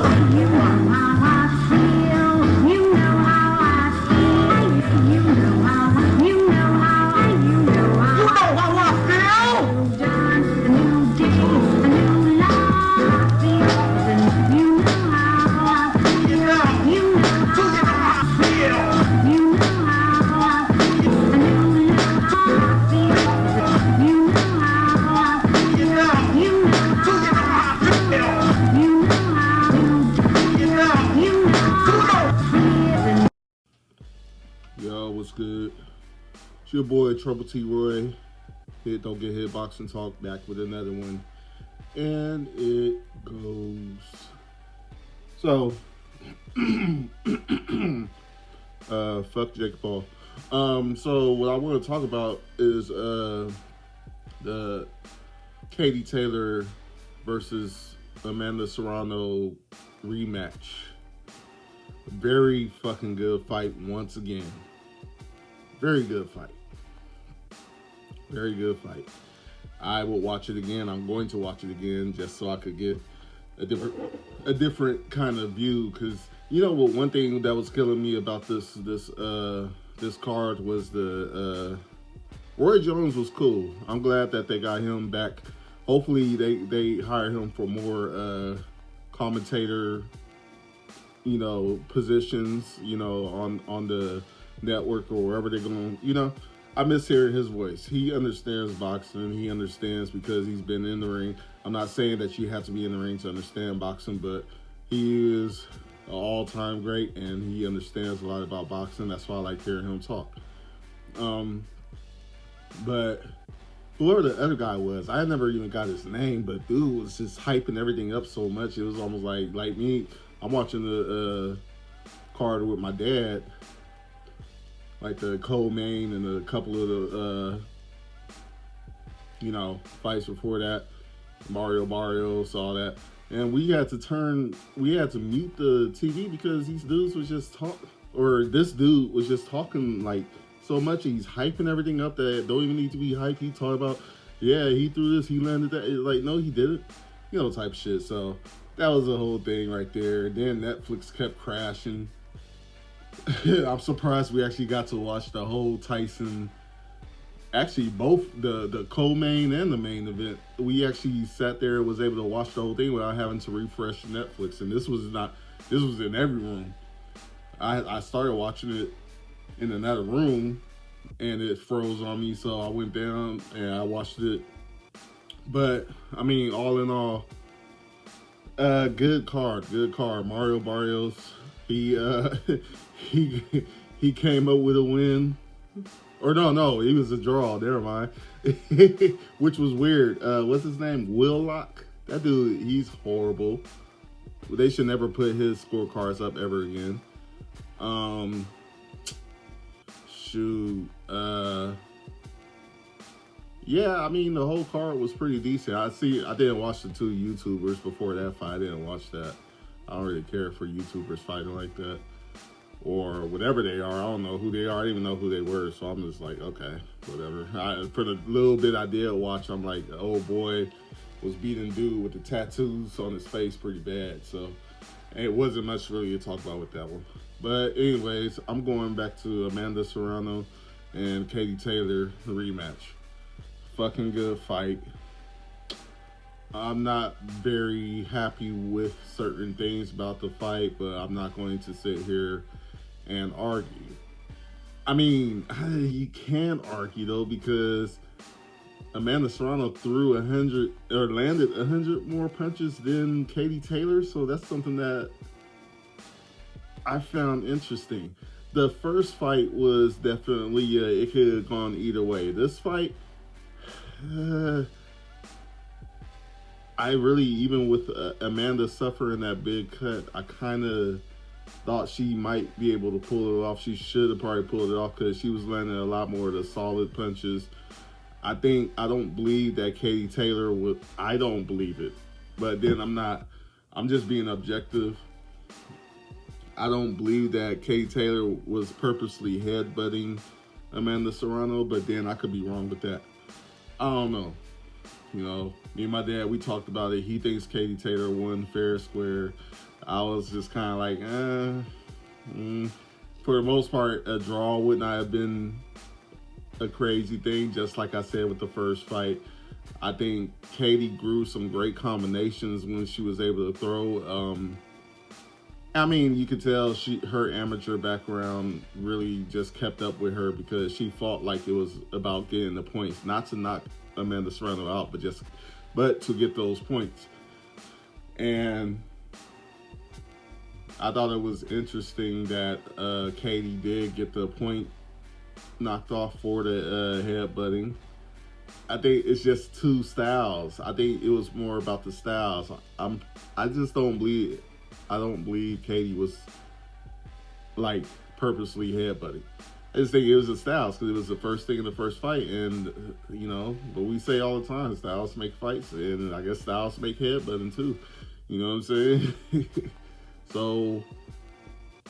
You know how I feel. You know how I feel. You know how I feel. You know how I feel. You done a new day, a new life begins. You know how I feel. You know how I feel. You know how I feel. A new life begins. You know how I feel. You know how I feel. Yo, what's good? It's your boy Trouble T Roy. Hit Don't Get Hit Boxing Talk, back with another one. And it goes. So fuck Jake Paul. So what I want to talk about is the Katie Taylor versus Amanda Serrano rematch. Very fucking good fight once again. Very good fight. Very good fight. I will watch it again. I'm going to watch it again just so I could get a different kind of view. Because you know what? One thing that was killing me about this card was the Roy Jones was cool. I'm glad that they got him back. Hopefully they hire him for more commentator, positions, on the network or wherever they're going. I miss hearing his voice. He understands boxing. He understands because he's been in the ring. I'm not saying that you have to be in the ring to understand boxing, but he is an all-time great, and he understands a lot about boxing. That's why I like hearing him talk. But whoever the other guy was, I never even got his name, but dude was just hyping everything up so much. It was almost like me. I'm watching the card with my dad, like the co-main and a couple of the, fights before that, Mario Barrios, all that. And we had to mute the TV because these dudes was just this dude was just talking like so much. He's hyping everything up that don't even need to be hyped. He talked about, yeah, he threw this, he landed that. Like, no, he didn't, type shit. So that was the whole thing right there. Then Netflix kept crashing. I'm surprised we actually got to watch the whole Tyson, actually both the co-main and the main event. We actually sat there and was able to watch the whole thing without having to refresh Netflix. And this was in every room. I started watching it in another room and it froze on me, so I went down and I watched it. But I mean, all in all, good card. Mario Barrios, he came up with a win. Or no, he was a draw. Never mind. Which was weird. What's his name? Willock. That dude, he's horrible. They should never put his scorecards up ever again. Yeah, I mean, the whole card was pretty decent. I didn't watch the two YouTubers before that fight. I didn't watch that. I don't really care for YouTubers fighting like that. Or whatever they are. I don't know who they are. I didn't even know who they were. So I'm just like, okay, whatever. For the little bit I did watch, I'm like, the old boy was beating dude with the tattoos on his face pretty bad. So it wasn't much really to talk about with that one. But anyways, I'm going back to Amanda Serrano and Katie Taylor, the rematch. Fucking good fight. I'm not very happy with certain things about the fight, but I'm not going to sit here and argue. I mean, you can argue though, because Amanda Serrano threw 100 or landed 100 more punches than Katie Taylor, so that's something that I found interesting. The first fight was definitely, it could have gone either way. This fight, I really, even with Amanda suffering that big cut, I kind of thought she might be able to pull it off. She should have probably pulled it off because she was landing a lot more of the solid punches. I don't believe that Katie Taylor would. I don't believe it. But then I'm just being objective. I don't believe that Katie Taylor was purposely headbutting Amanda Serrano, but then I could be wrong with that. I don't know. You know, me and my dad, we talked about it. He thinks Katie Taylor won fair and square. I was just kind of like, for the most part, a draw would not have been a crazy thing. Just like I said with the first fight, I think Katie grew some great combinations when she was able to throw. I mean, you could tell her amateur background really just kept up with her because she fought like it was about getting the points, not to knock Amanda Serrano out, but to get those points. And I thought it was interesting that Katie did get the point knocked off for the headbutting. I think it's just two styles. I think it was more about the styles. I just don't believe. I don't believe Katie was like purposely headbutting. I just think it was the styles because it was the first thing in the first fight, and but we say all the time, styles make fights, and I guess styles make headbutting too. You know what I'm saying? So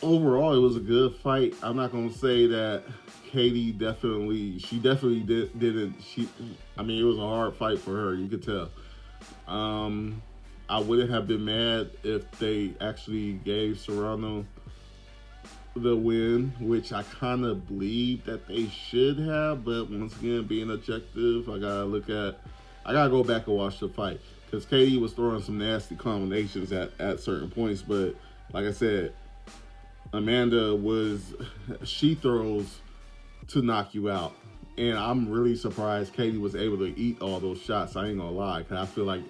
overall, it was a good fight. I'm not gonna say that Katie definitely didn't. I mean, it was a hard fight for her. You could tell. I wouldn't have been mad if they actually gave Serrano the win, which I kind of believe that they should have. But once again, being objective, I gotta go back and watch the fight because Katie was throwing some nasty combinations at certain points. But like I said, Amanda she throws to knock you out. And I'm really surprised Katie was able to eat all those shots. I ain't gonna lie, because I feel like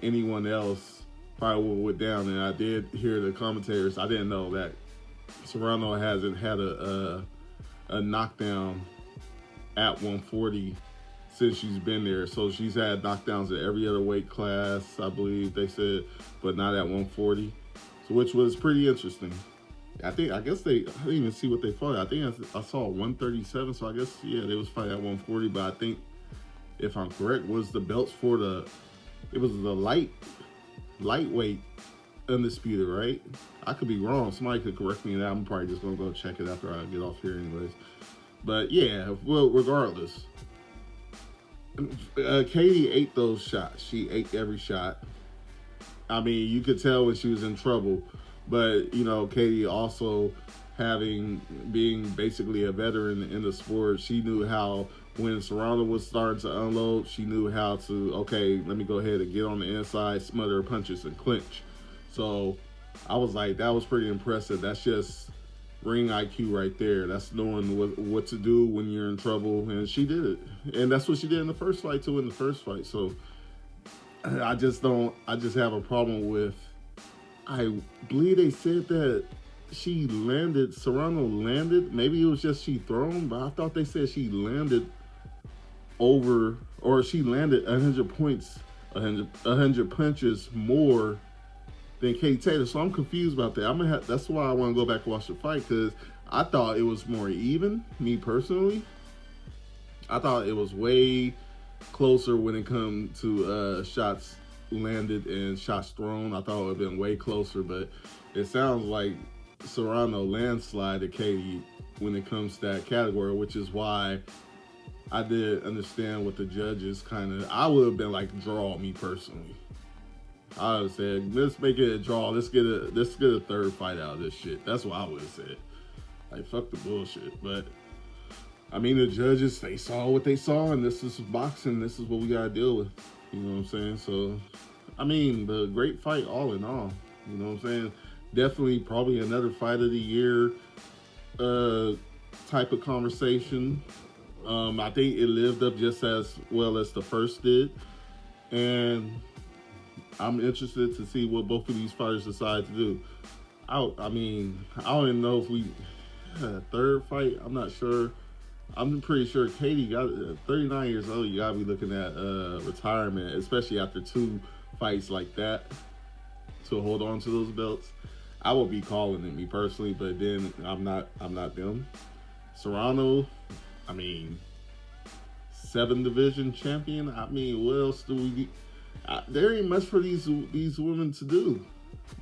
anyone else probably would have went down. And I did hear the commentators. I didn't know that Serrano hasn't had a knockdown at 140 since she's been there. So she's had knockdowns at every other weight class, I believe they said, but not at 140. So which was pretty interesting. I didn't even see what they fought. I think I saw 137, so I guess, yeah, they was fighting at 140, but I think, if I'm correct, was the belts for it was the lightweight undisputed, right? I could be wrong. Somebody could correct me on that. I'm probably just going to go check it after I get off here anyways. But yeah, well, regardless, Katie ate those shots. She ate every shot. I mean, you could tell when she was in trouble. But, Katie also being basically a veteran in the sport, she knew how, when Serrano was starting to unload, she knew how to, okay, let me go ahead and get on the inside, smother punches, and clinch. So I was like, that was pretty impressive. That's just ring IQ right there. That's knowing what to do when you're in trouble. And she did it. And that's what she did in the first fight, too, in the first fight. So I just have a problem with, I believe they said that Serrano landed, maybe it was just she thrown, but I thought they said she landed she landed 100 points, 100 punches more than Katie Taylor. So I'm confused about that. That's why I want to go back and watch the fight, because I thought it was more even, me personally. I thought it was way closer when it comes to shots landed and shots thrown. I thought it would have been way closer, but it sounds like Serrano landslided Katie when it comes to that category, which is why I did understand what the judges I would have been like, draw, me personally. I would have said, let's make it a draw. Let's get a third fight out of this shit. That's what I would have said. Like, fuck the bullshit. But I mean, the judges, they saw what they saw, and this is boxing. This is what we gotta deal with. You know what I'm saying? So, I mean, the great fight all in all. You know what I'm saying? Definitely probably another fight of the year type of conversation. I think it lived up just as well as the first did. And I'm interested to see what both of these fighters decide to do. I don't even know if we had a third fight. I'm not sure. I'm pretty sure Katie got 39 years old. You gotta be looking at retirement, especially after two fights like that, to hold on to those belts. I would be calling it, me personally, but then I'm not them. Serrano, 7 division champion. What else do we? There ain't much for these women to do.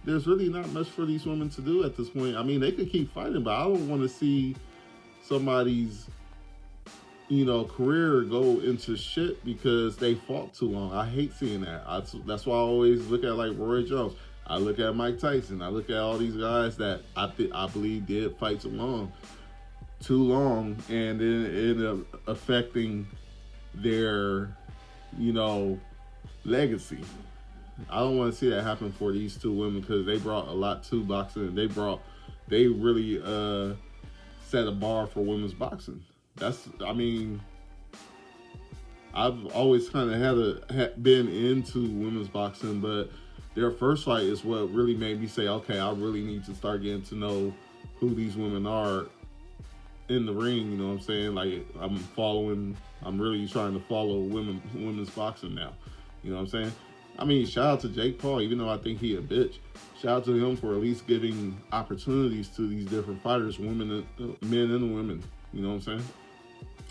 There's really not much for these women to do at this point. They could keep fighting, but I don't want to see somebody's career go into shit because they fought too long. I hate seeing that. That's why I always look at like Roy Jones. I look at Mike Tyson. I look at all these guys that I believe did fight too long, and then it ended up affecting their, you know, legacy. I don't want to see that happen for these two women because they brought a lot to boxing. And they really set a bar for women's boxing. I mean, I've always kind of been into women's boxing, but their first fight is what really made me say, okay, I really need to start getting to know who these women are in the ring. You know what I'm saying? Like I'm really trying to follow women's boxing now. You know what I'm saying? I mean, shout out to Jake Paul, even though I think he a bitch. Shout out to him for at least giving opportunities to these different fighters, men and women. You know what I'm saying?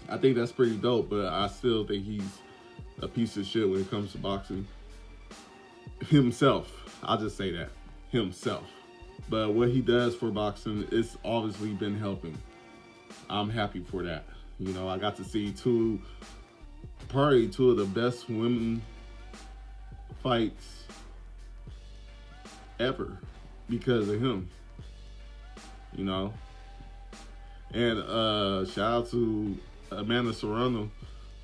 I think that's pretty dope, but I still think he's a piece of shit when it comes to boxing. Himself, I'll just say that. Himself. But what he does for boxing, it's obviously been helping. I'm happy for that. You know, I got to see probably two of the best women fights ever because of him. You know? And shout out to Amanda Serrano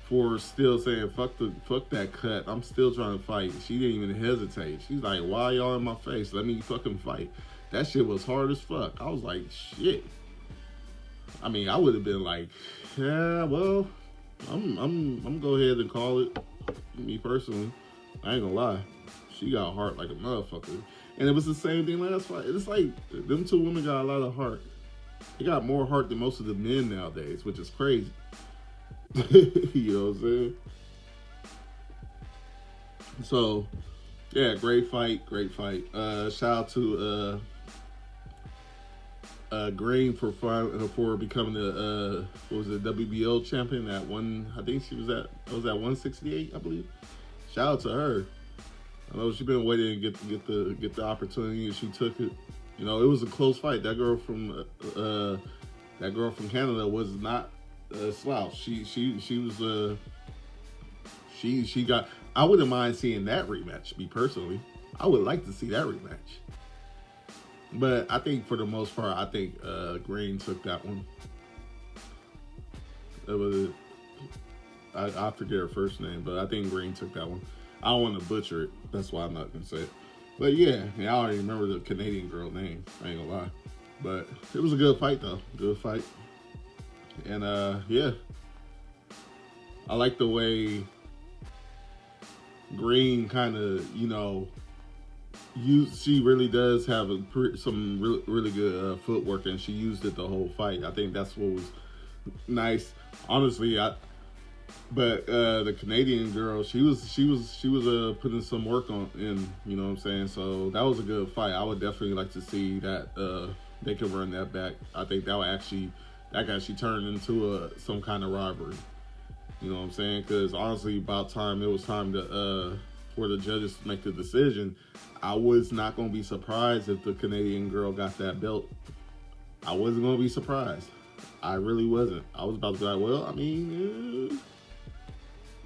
for still saying fuck that cut. I'm still trying to fight. She didn't even hesitate. She's like, why y'all in my face? Let me fucking fight. That shit was hard as fuck. I was like, shit. I mean, I would have been like, yeah, well, I'm gonna go ahead and call it. Me personally, I ain't gonna lie. She got heart like a motherfucker. And it was the same thing last fight. It's like them two women got a lot of heart. They got more heart than most of the men nowadays, which is crazy. You know what I'm saying? So, yeah, great fight. Shout out to Green for becoming the WBO champion at I think she was at 168, I believe. Shout out to her. I know she's been waiting to get the opportunity, and she took it. You know, it was a close fight. That girl from Canada was not a slouch. She got. I wouldn't mind seeing that rematch. Me personally, I would like to see that rematch. But I think for the most part, I think Green took that one. It was I forget her first name, but I think Green took that one. I don't want to butcher it. That's why I'm not gonna say it. But yeah, I already remember the Canadian girl name. I ain't gonna lie. But it was a good fight though. Good fight. And yeah. I like the way Green kind of, you know, she really does have some really good footwork, and she used it the whole fight. I think that's what was nice. Honestly, but the Canadian girl, she was putting some work in, you know what I'm saying? So that was a good fight. I would definitely like to see that they could run that back. I think that could actually turn into some kind of rivalry. You know what I'm saying? Because honestly, it was time to for the judges to make the decision. I was not going to be surprised if the Canadian girl got that belt. I wasn't going to be surprised. I really wasn't. I was about to be like, well, I mean,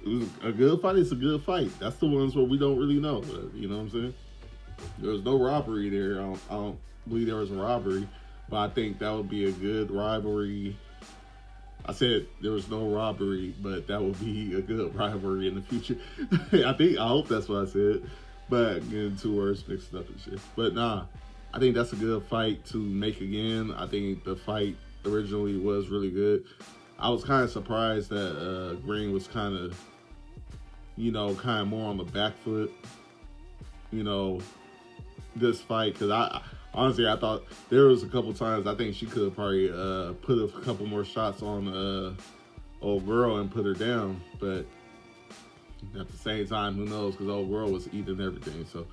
it was a good fight. It's a good fight. That's the ones where we don't really know. You know what I'm saying? There was no robbery there. I don't believe there was a robbery. But I think that would be a good rivalry. I said there was no robbery, but that would be a good rivalry in the future. I hope that's what I said. But getting two words mixed up and shit. But nah, I think that's a good fight to make again. I think the fight originally was really good. I was kind of surprised that Green was kind of more on the back foot, this fight. Because honestly, I thought there was a couple times I think she could probably put a couple more shots on old girl and put her down. But at the same time, who knows? Because old girl was eating everything. So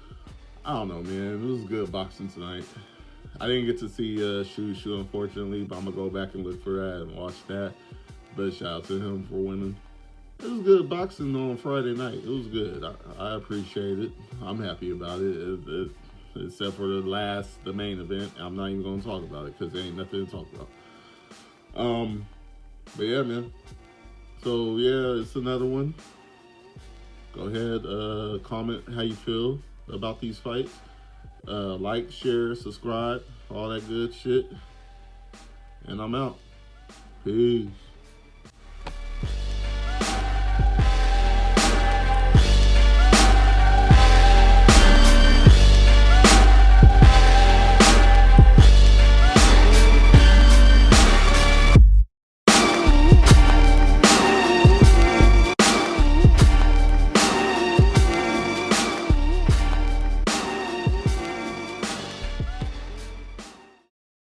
I don't know, man. It was good boxing tonight. I didn't get to see Shoo unfortunately, but I'm gonna go back and look for that and watch that. But shout out to him for winning. It was good boxing on Friday night. It was good. I appreciate it. I'm happy about it. Except for the main event. I'm not even gonna talk about it because there ain't nothing to talk about. But yeah, man. So yeah, it's another one. Go ahead, comment how you feel about these fights. Like, share, subscribe, all that good shit. And I'm out. Peace.